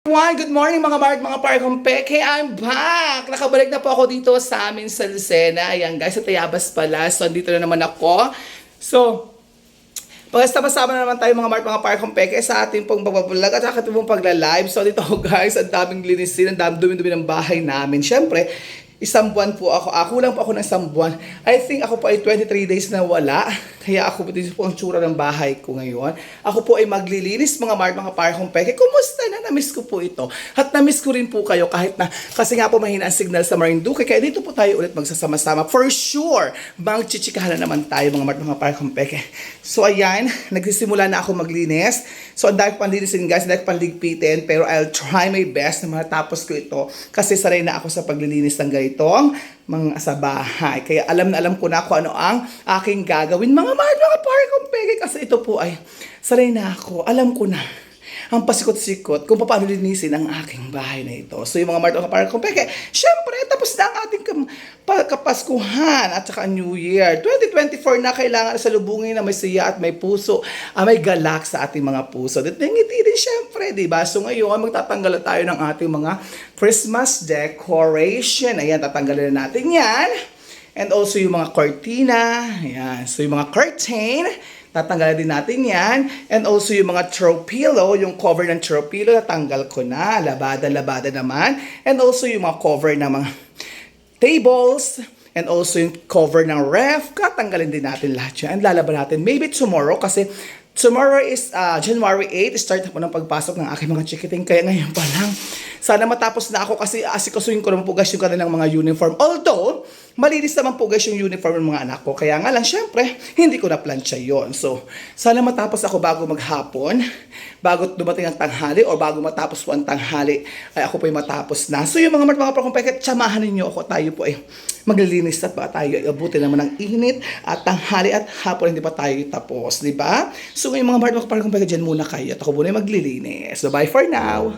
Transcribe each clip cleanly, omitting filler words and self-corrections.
Good morning mga Mart, mga Parkong Peke. I'm back! Nakabalik na po ako dito sa amin sa Lucena. Ayan guys, sa Tayabas pala. So, andito na naman ako. So, pagkasama na naman tayo mga Mart, mga Parkong Peke sa ating pong pagbabulag at ating pong pagla-live. So, dito guys, ang daming linisin, ang daming dumi-dumi ng bahay namin. Siyempre, isang buwan po ako. Kulang po ako ng isang buwan. I think ako po ay 23 days na wala. Kaya ako po dito po ang tsura ng bahay ko ngayon. Ako po ay maglilinis mga Mart, mga Parkong Peke. Kumusta na? Namiss ko po ito. At namiss ko rin po kayo kahit na kasi nga po mahina ang signal sa Marinduque. Kaya dito po tayo ulit magsasama-sama. For sure, magchichikahan na naman tayo mga Mart, mga Parkong Peke. So ayan, nagsisimula na ako maglinis. So ang dahil ko panlinisin guys, ang dahil ko panligpitin. Pero I'll try my best na matapos ko ito. Kasi sanay na ako sa paglilinis ng ganitong mga sa bahay. Kaya alam na alam ko na kung ano ang aking gagawin. Mga mahal, mga Parkong Peke. Kasi ito po ay sanay na ako. Alam ko na ang pasikot-sikot kung paano linisin ang aking bahay na ito. So yung mga Mart, mga Parkong Peke, syempre tapos na ang ating kapaskuhan at saka New Year. 2024 na kailangan salubungin na may siya at may puso, may galak sa ating mga puso. Ngiti din syempre, diba? So ngayon, magtatanggal tayo ng ating mga Christmas decoration. Ayan, tatanggalin na natin yan. And also yung mga cortina. Ayan. So yung mga curtain, tatanggalin din natin yan. And also yung mga throw pillow, yung cover ng throw pillow, natanggal ko na. Labada-labada naman. And also yung mga cover ng mga tables, and also yung cover ng ref, katanggalin din natin lahat yan. And lalaban natin maybe tomorrow kasi tomorrow is January 8, start na po ng pagpasok ng aking mga chikiting. Kaya ngayon pa lang, sana matapos na ako kasi asikasuhin ko naman po guys yung kanilang mga uniform. Although, malinis naman po guys yung uniform ng mga anak ko. Kaya nga lang, syempre, hindi ko na plancha yon. So, sana matapos ako bago maghapon, bago dumating ang tanghali, or bago matapos po ang tanghali, ay ako po ay matapos na. So, yung mga Parkong Peke, tsamahan ninyo ako. Tayo po ay maglilinis at ba tayo ay abutin naman ng init at tanghali at hapon hindi pa tayo tapos, di ba? So, yung mga Parkong Peke, dyan muna kayo at ako muna ay maglilinis. So, bye for now!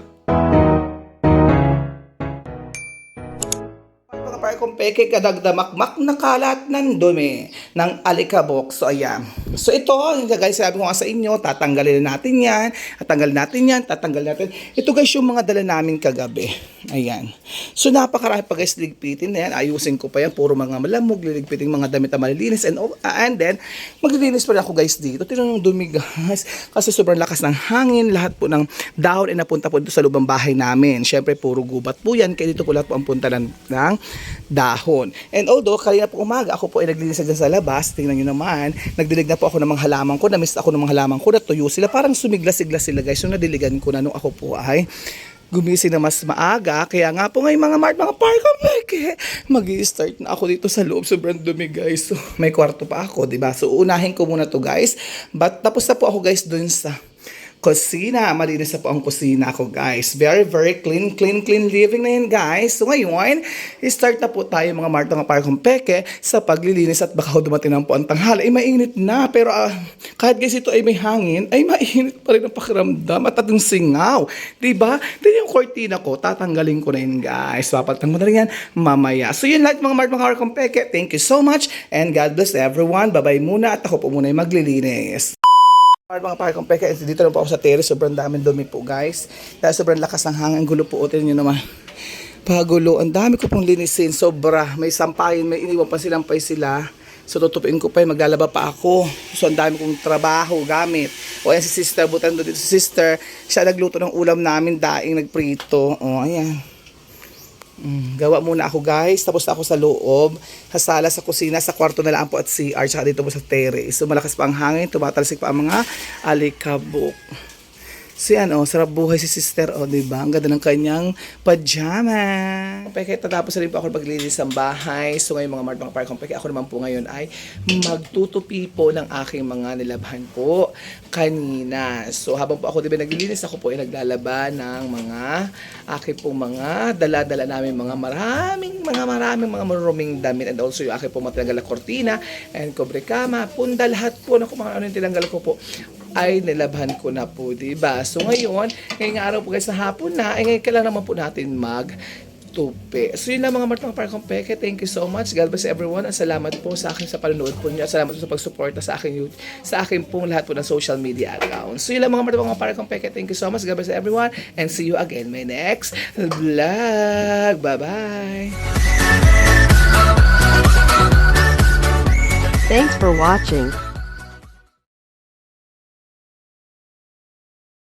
Parkong Peke, kadagdamakmak na kalat ng dumi ng alikabok. So, ayan. So, ito, guys, sabi ko nga sa inyo, tatanggalin natin yan, tatanggalin natin yan, tatanggalin natin. Ito, guys, yung mga dala namin kagabi. Ayan. So, napakarami pa, guys, ligpitin na yan. Ayusin ko pa yan. Puro mga malamog, liligpitin mga damit na malilinis. And then, maglilinis pa rin ako, guys, dito. Tignan yung dumi, guys. Kasi sobrang lakas ng hangin. Lahat po ng dahon ay napunta po dito sa lubang bahay namin. Siyempre, puro gubat po yan. Kaya dito po lahat po ang punta ng dahon. And although, kanina po umaga, ako po ay naglinis dyan sa labas. Tingnan nyo naman, nagdilig na po ako ng mga halaman ko. Namiss ako ng mga halaman ko. Natuyo sila. Parang sumigla-sigla sila, guys. So, nadiligan ko na nung ako po ay gumising na mas maaga. Kaya nga po ngayon mga Mart, mga Parkong Peke, mag-i-start na ako dito sa loob. Sobrang dumi, guys. So, may kwarto pa ako, diba? So, unahin ko muna to, guys. But, tapos na po ako, guys, dun sa kusina. Malinis na po ang kusina ko, guys. Very, very clean living na yun, guys. So, ngayon, start na po tayo, mga Mart, mga Parkong Peke, sa paglilinis at baka dumating na po ang tanghali. Ay, mainit na. Pero, kahit guys, ito ay may hangin, ay mainit pa rin ang pakiramdam at atong singaw. Diba? Then yung cortina ko, tatanggalin ko na yun, guys. Papalitan mo na rin yan mamaya. So, yun lahat, mga Mart, mga Parkong Peke. Thank you so much and God bless everyone. Bye-bye muna at ako po muna ay maglilinis. Mga Parkong Peke, dito na po ako sa terrace. Sobrang daming dumi po, guys. Dahil sobrang lakas ng hangin. Gulo po. Tignan nyo naman. Pagulo. Ang dami ko pong linisin. Sobra. May sampahin. May iniwan pa silampay sila. So, tutupiin ko pa. Maglalaba pa ako. So, ang dami kong trabaho, gamit. O, ayan si sister. Butan doon dito si sister. Siya nagluto ng ulam namin. Daing nagprito. O, ayan. Gawa muna ako, guys. Tapos na ako sa loob, sa sala, sa kusina, sa kwarto na lang po at CR, tsaka dito po sa terrace. So malakas pa ang hangin, tumatalsik pa ang mga alikabok. So yan, sarap buhay si sister, diba? Ang ganda ng kanyang pajama. Peke, tatapos na rin po ako maglinis ng bahay. So ngayon mga Mart, mga Parkong Peke, ako naman po ngayon ay magtutupi po ng aking mga nilabhan po kanina. So habang po ako diba naglilinis, ako po ay naglalaba ng mga aking pong mga dala-dala namin maraming mga maruming damit, and also yung aking pong matanggal na kortina and kobrekama, punda, lahat po na kung ano yung tinanggal ko po ay nilabhan ko na po, diba? So ngayon, ngayong araw po guys na hapon na, ay ngayon kailangan naman po natin tupi. So yun lang mga Martang Parkong Peke. Thank you so much. God bless everyone. At salamat po sa akin sa panonood po niyo. At salamat po sa pagsuporta sa akin sa akin pong lahat po ng social media accounts. So yun lang mga Martang Parkong Peke. Thank you so much. God bless everyone. And see you again my next vlog. Bye-bye. Thanks for watching.